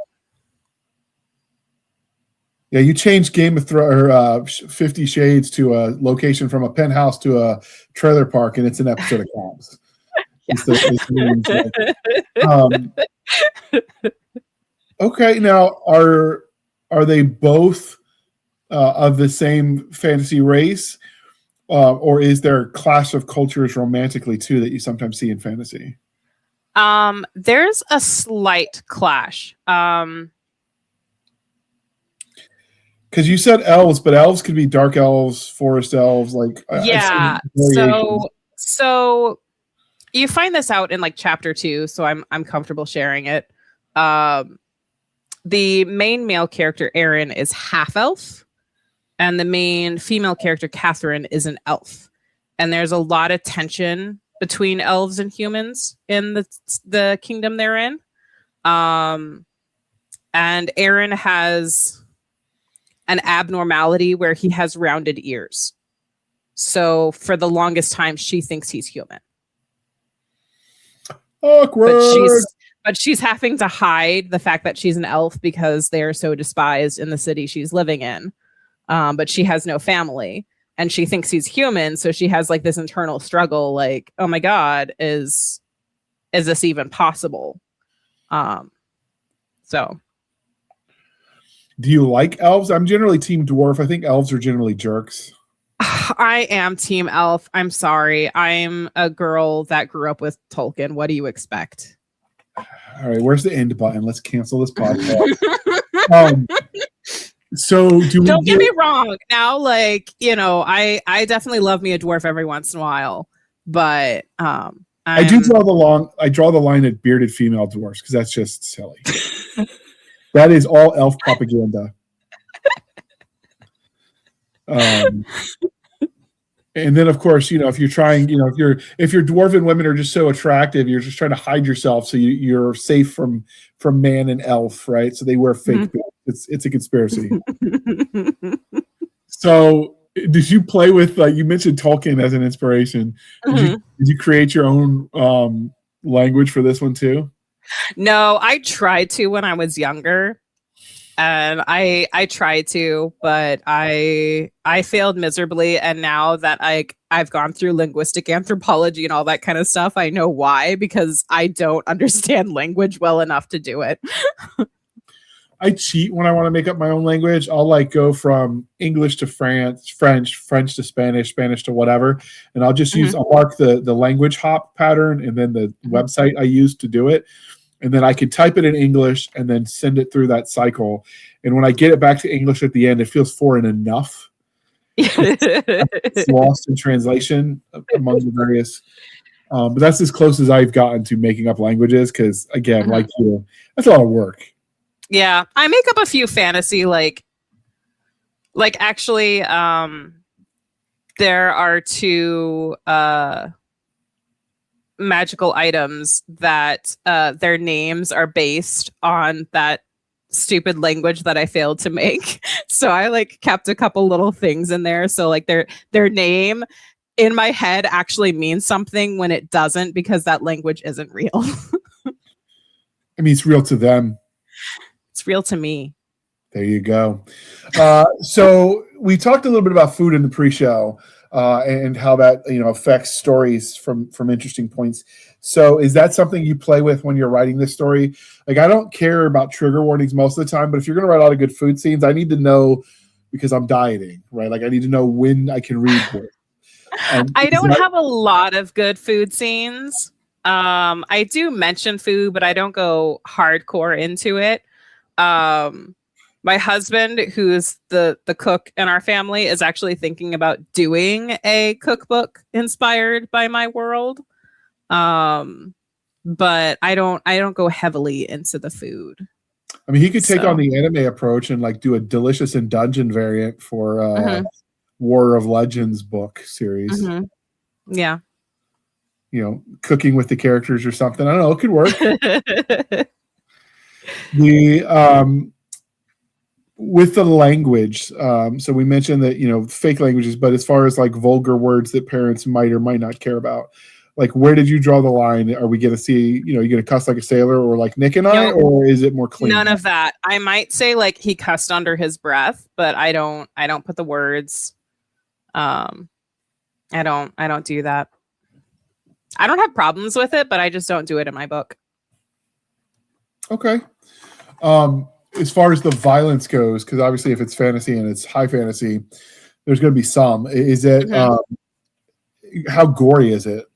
Yeah, you changed Game of Thrones 50 Shades to a location from a penthouse to a trailer park, and it's an episode of Cops. Okay, now are they both of the same fantasy race, or is there a clash of cultures romantically too that you sometimes see in fantasy? There's a slight clash. Because you said elves, but elves could be dark elves, forest elves, like So you find this out in like chapter 2, so I'm comfortable sharing it. The main male character Aaron is half elf, and the main female character Catherine is an elf. and there's a lot of tension between elves and humans in the kingdom they're in. And Aaron has an abnormality where he has rounded ears. So for the longest time, she thinks he's human. Awkward. But she's having to hide the fact that she's an elf because they are so despised in the city she's living in. But she has no family and she thinks he's human. So she has like this internal struggle, like, oh my God, is this even possible? So. Do you like elves? I'm generally team dwarf. I think elves are generally jerks. I am team elf. I'm sorry. I'm a girl that grew up with Tolkien. What do you expect? All right, where's the end button? Let's cancel this podcast. So don't get me wrong. Now, like, you know, I definitely love me a dwarf every once in a while, but I draw the line at bearded female dwarfs because that's just silly. That is all elf propaganda. And then, of course, you know, if you're trying, you know, if your dwarven women are just so attractive, you're just trying to hide yourself so you're safe from man and elf, right? So they wear fake. It's a conspiracy. So, did you play with? You mentioned Tolkien as an inspiration. Did you create your own language for this one too? No, I tried to when I was younger. And I tried to, but I failed miserably. And now that I've gone through linguistic anthropology and all that kind of stuff, I know why, because I don't understand language well enough to do it. I cheat when I want to make up my own language. I'll like go from English to French to Spanish to whatever. And I'll just I'll mark the language hop pattern and then the website I use to do it. And then I can type it in English and then send it through that cycle. And when I get it back to English at the end, it feels foreign enough. It's lost in translation among the various. But that's as close as I've gotten to making up languages because, again, like you, that's a lot of work. Yeah, I make up a few fantasy, like actually, there are two magical items that their names are based on that stupid language that I failed to make. So I like kept a couple little things in there. So like their name in my head actually means something when it doesn't because that language isn't real. I mean, it's real to them. It's real to me. There you go. So we talked a little bit about food in the pre-show. And how that affects stories from interesting points. So is that something you play with when you're writing this story? Like, I don't care about trigger warnings most of the time, but if you're going to write a lot of good food scenes, I need to know because I'm dieting, right? Like I need to know when I can read what. I don't have a lot of good food scenes. I do mention food, but I don't go hardcore into it. My husband, who's the cook in our family, is actually thinking about doing a cookbook inspired by my world. But I don't go heavily into the food. I mean, he could take on the anime approach and like do a Delicious in Dungeon variant for War of Legends book series. Yeah. Cooking with the characters or something. I don't know. It could work. With the language, so we mentioned that fake languages, but as far as like vulgar words that parents might or might not care about, like where did you draw the line? Are we going to see you going to cuss like a sailor or like Nick and I, or is it more clean? None of that. I might say like he cussed under his breath, but I don't put the words. I don't do that. I don't have problems with it, but I just don't do it in my book. Okay. As far as the violence goes, because obviously if it's fantasy and it's high fantasy, there's going to be some. Is it how gory is it?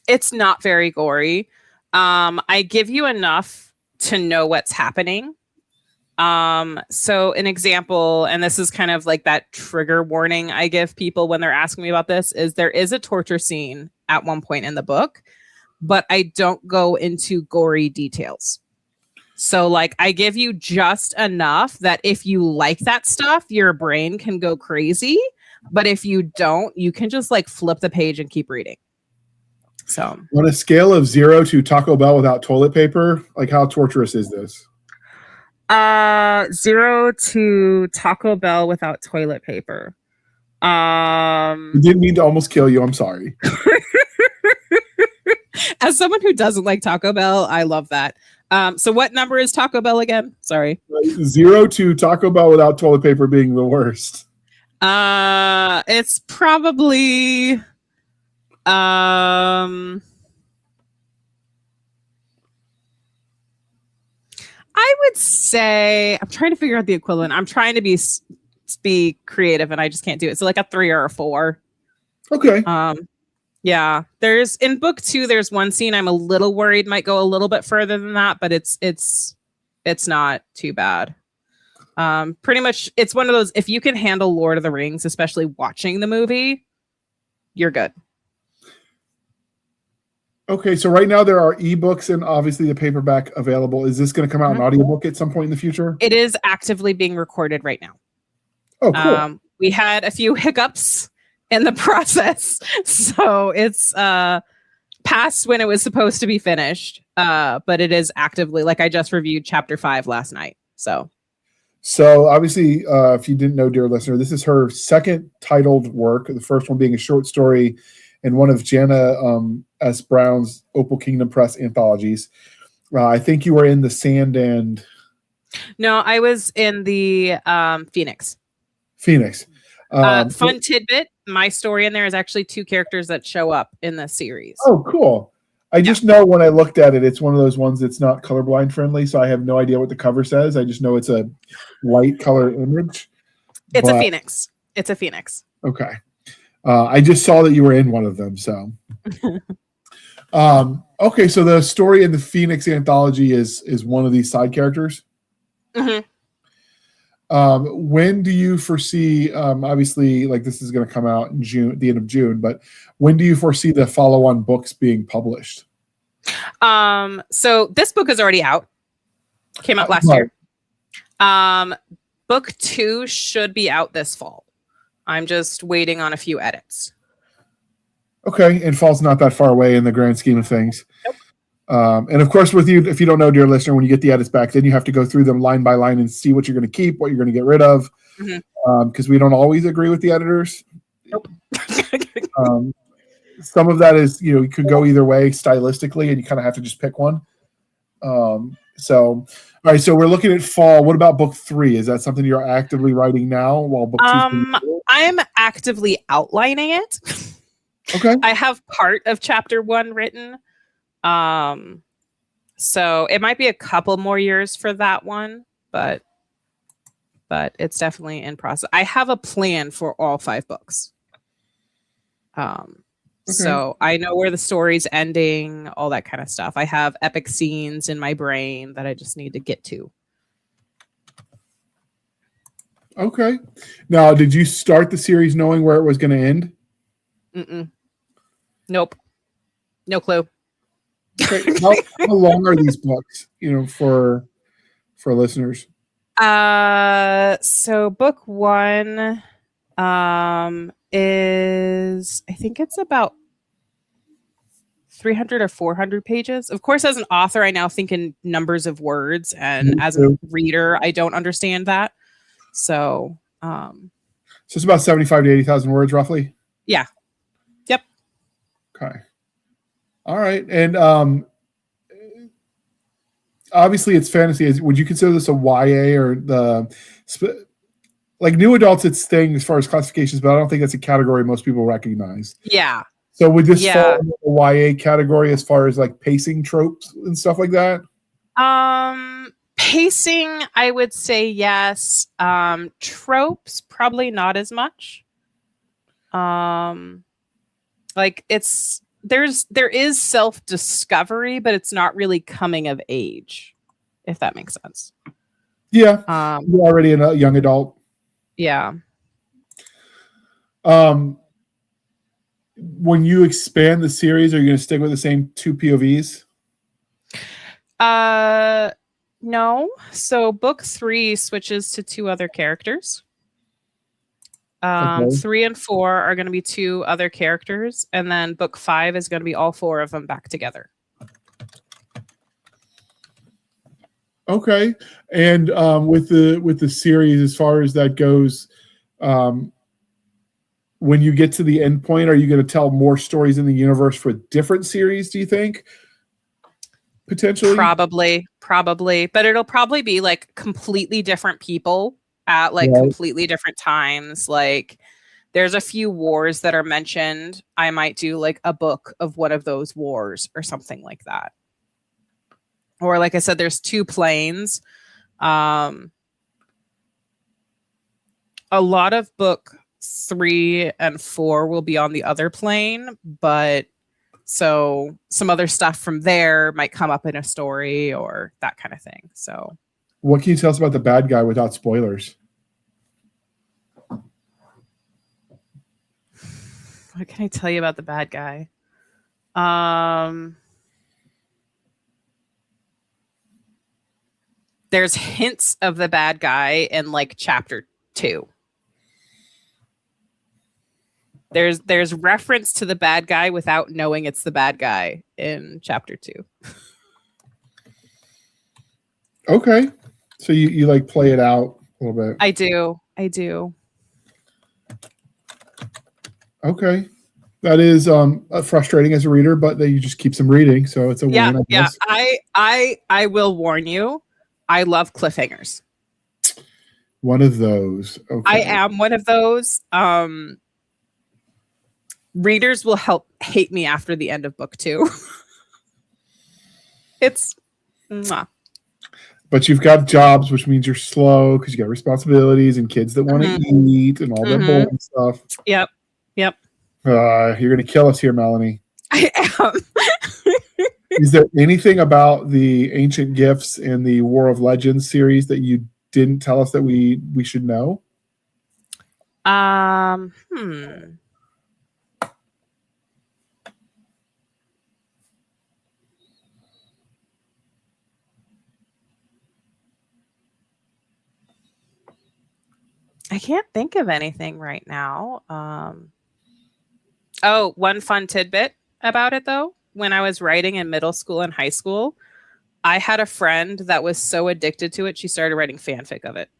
It's not very gory. I give you enough to know what's happening. So an example, and this is kind of like that trigger warning I give people when they're asking me about this, is there is a torture scene at one point in the book, but I don't go into gory details. So like I give you just enough that if you like that stuff, your brain can go crazy. But if you don't, you can just like flip the page and keep reading. So on a scale of 0 to Taco Bell without toilet paper, like how torturous is this? 0 to Taco Bell without toilet paper. I didn't mean to almost kill you. I'm sorry. As someone who doesn't like Taco Bell, I love that. So what number is Taco Bell again? Sorry. 0 to Taco Bell without toilet paper being the worst. It's probably I would say I'm trying to figure out the equivalent. I'm trying to be creative and I just can't do it. So like a 3 or a 4. Okay. Yeah. There's in book 2, there's one scene I'm a little worried might go a little bit further than that, but it's not too bad. Pretty much it's one of those, if you can handle Lord of the Rings, especially watching the movie, you're good. Okay, so right now there are ebooks and obviously the paperback available. Is this going to come out in audiobook at some point in the future? It is actively being recorded right now. Oh, cool. We had a few hiccups in the process, so it's past when it was supposed to be finished. But it is actively, like I just reviewed chapter 5 last night. So obviously, if you didn't know, dear listener, this is her second titled work. The first one being a short story in one of Jana S. Brown's Opal Kingdom Press anthologies. I think you were in the Sand and... No, I was in the Phoenix. Fun tidbit, my story in there is actually 2 characters that show up in the series. Oh, cool. I just know when I looked at it, it's one of those ones that's not colorblind friendly, so I have no idea what the cover says. I just know it's a light color image. It's a Phoenix. It's a Phoenix. Okay. I just saw that you were in one of them, so. Okay, so the story in the Phoenix anthology is one of these side characters. Mm-hmm. When do you foresee, obviously, like this is going to come out in June, the end of June, but when do you foresee the follow-on books being published? So this book is already out. Came out last year. Book 2 should be out this fall. I'm just waiting on a few edits. Okay, and fall's not that far away in the grand scheme of things. Nope. And of course, with you, if you don't know, dear listener, when you get the edits back, then you have to go through them line by line and see what you're going to keep, what you're going to get rid of, because we don't always agree with the editors. Nope. Some of that is, you could go either way stylistically, and you kind of have to just pick one. All right, so we're looking at fall. What about book 3? Is that something you're actively writing now while book 2? I'm actively outlining it. Okay. I have part of chapter 1 written. So it might be a couple more years for that one, but it's definitely in process. I have a plan for all 5 books. So I know where the story's ending, all that kind of stuff. I have epic scenes in my brain that I just need to get to. Okay. Now, did you start the series knowing where it was going to end? Mm-mm. Nope. No clue. Okay. How long are these books, for listeners? So book 1 is, I think it's about 300 or 400 pages. Of course, as an author, I now think in numbers of words, and as a reader, I don't understand that. So it's about 75 to 80,000 words, roughly. Yeah. Yep. Okay. All right. And obviously it's fantasy. Would you consider this a YA or like new adults? It's thing as far as classifications, but I don't think that's a category most people recognize. Yeah. So would this fall in the YA category as far as like pacing tropes and stuff like that? Pacing, I would say yes. Tropes, probably not as much. Like there is self-discovery, but it's not really coming of age, if that makes sense. Yeah. You're already a young adult. Yeah. When you expand the series, are you going to stick with the same 2 POVs? No. So book 3 switches to 2 other characters. Okay. 3 and 4 are going to be 2 other characters, and then book 5 is going to be all 4 of them back together. Okay. And with the series, as far as that goes, when you get to the end point, are you going to tell more stories in the universe for different series, do you think? Potentially? Probably, but it'll probably be like completely different people at like Right. completely different times. Like there's a few wars that are mentioned. I might do like a book of one of those wars or something like that. Or like I said, there's 2 planes. A lot of book 3 and 4 will be on the other plane, but so some other stuff from there might come up in a story or that kind of thing. So What can you tell us about the bad guy without spoilers? what can I tell you about the bad guy? There's hints of the bad guy in like chapter 2. There's reference to the bad guy without knowing it's the bad guy in chapter 2. Okay. So you like play it out a little bit. I do. Okay. That is frustrating as a reader, but you just keep them reading, so it's a win, I guess. I will warn you. I love cliffhangers. One of those. Okay. I am one of those. Readers will hate me after the end of book 2. It's mwah. But you've got jobs, which means you're slow because you got responsibilities and kids that want to eat and all that boring stuff. Yep. You're going to kill us here, Melanie. I am. Is there anything about the Ancient Gifts and the War of Legends series that you didn't tell us that we should know? I can't think of anything right now. Oh, one fun tidbit about it though. When I was writing in middle school and high school, I had a friend that was so addicted to it, she started writing fanfic of it.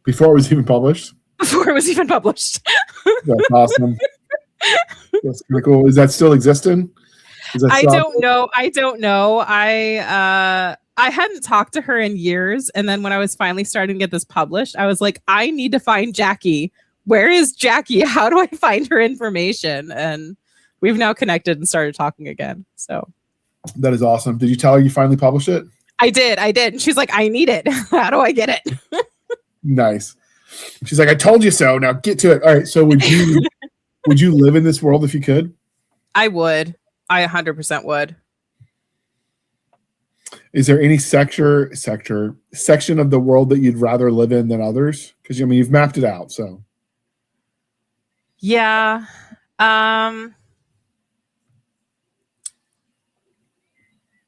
Before it was even published? Before it was even published. That's awesome. That's kind of cool. Is that still existing? I don't know. I hadn't talked to her in years. And then when I was finally starting to get this published, I was like, I need to find Jackie. Where is Jackie? How do I find her information? And we've now connected and started talking again. So that is awesome. Did you tell her you finally published it? I did. And she's like, I need it. How do I get it? Nice. She's like, I told you so. Now get to it. All right. So would you live in this world if you could? I would. I 100% would. Is there any section of the world that you'd rather live in than others? Because you've mapped it out. So yeah.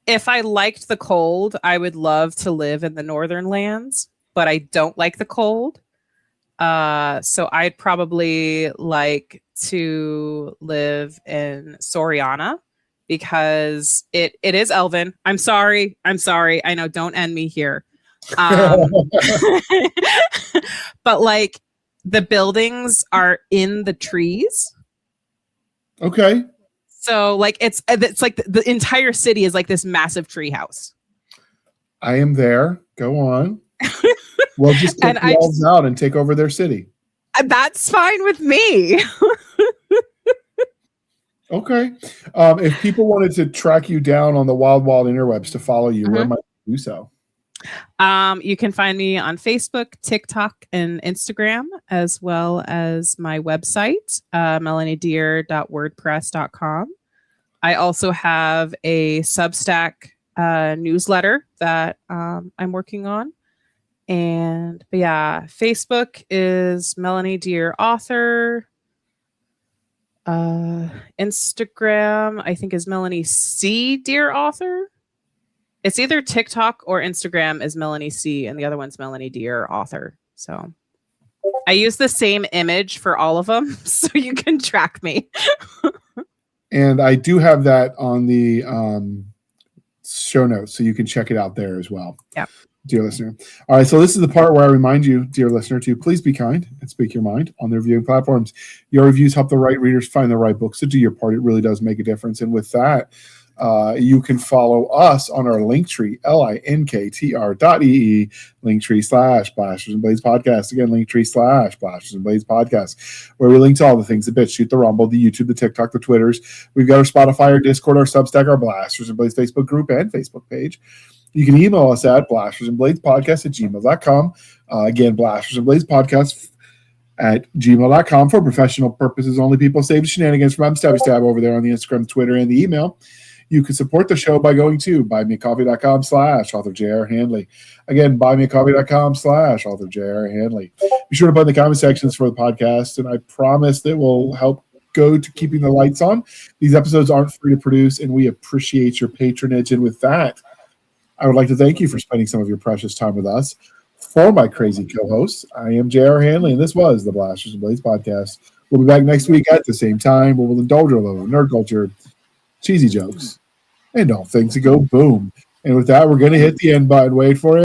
If I liked the cold, I would love to live in the northern lands, but I don't like the cold. So I'd probably like to live in Soriana because it is Elven. I'm sorry. I know, don't end me here. But like the buildings are in the trees. Okay. So like it's like the entire city is like this massive tree house. I am there. Go on. We'll just take the elves out and take over their city. That's fine with me. Okay. If people wanted to track you down on the wild interwebs to follow you, where might they do so? You can find me on Facebook, TikTok, and Instagram, as well as my website, melaniedeer.wordpress.com. I also have a Substack newsletter that I'm working on. But yeah, Facebook is Melanie Deer Author. Instagram, I think, is Melanie C. Deer Author. It's either TikTok or Instagram is Melanie C. and the other one's Melanie Deer Author. So I use the same image for all of them, so you can track me. And I do have that on the show notes, so you can check it out there as well. Yeah. Dear listener. All right, so this is the part where I remind you, dear listener, to please be kind and speak your mind on their viewing platforms. Your reviews help the right readers find the right books, so do your part. It really does make a difference. And with that, you can follow us on our Linktree, linktr.ee, Linktree/Blasters and Blades Podcast. Again, Linktree/Blasters and Blades Podcast, where we link to all the things: the BitChute, the Rumble, the YouTube, the TikTok, the Twitters. We've got our Spotify, our Discord, our Substack, our Blasters and Blades Facebook group and Facebook page. You can email us at blastersandbladespodcast@gmail.com. Again, Blasters and Blades Podcast at gmail.com for professional purposes only. People save the shenanigans from Stabby Stab over there on the Instagram, Twitter, and the email. You can support the show by going to buymeacoffee.com/author J.R. Handley. Again, buymeacoffee.com/author J.R. Handley. Be sure to put in the comment sections for the podcast, and I promise that will help go to keeping the lights on. These episodes aren't free to produce, and we appreciate your patronage. And with that, I would like to thank you for spending some of your precious time with us. For my crazy co-hosts, I am J.R. Handley, and this was the Blasters and Blades Podcast. We'll be back next week at the same time, where we'll indulge a little nerd culture, cheesy jokes, and all things that go boom. And with that, we're going to hit the end button. Wait for it.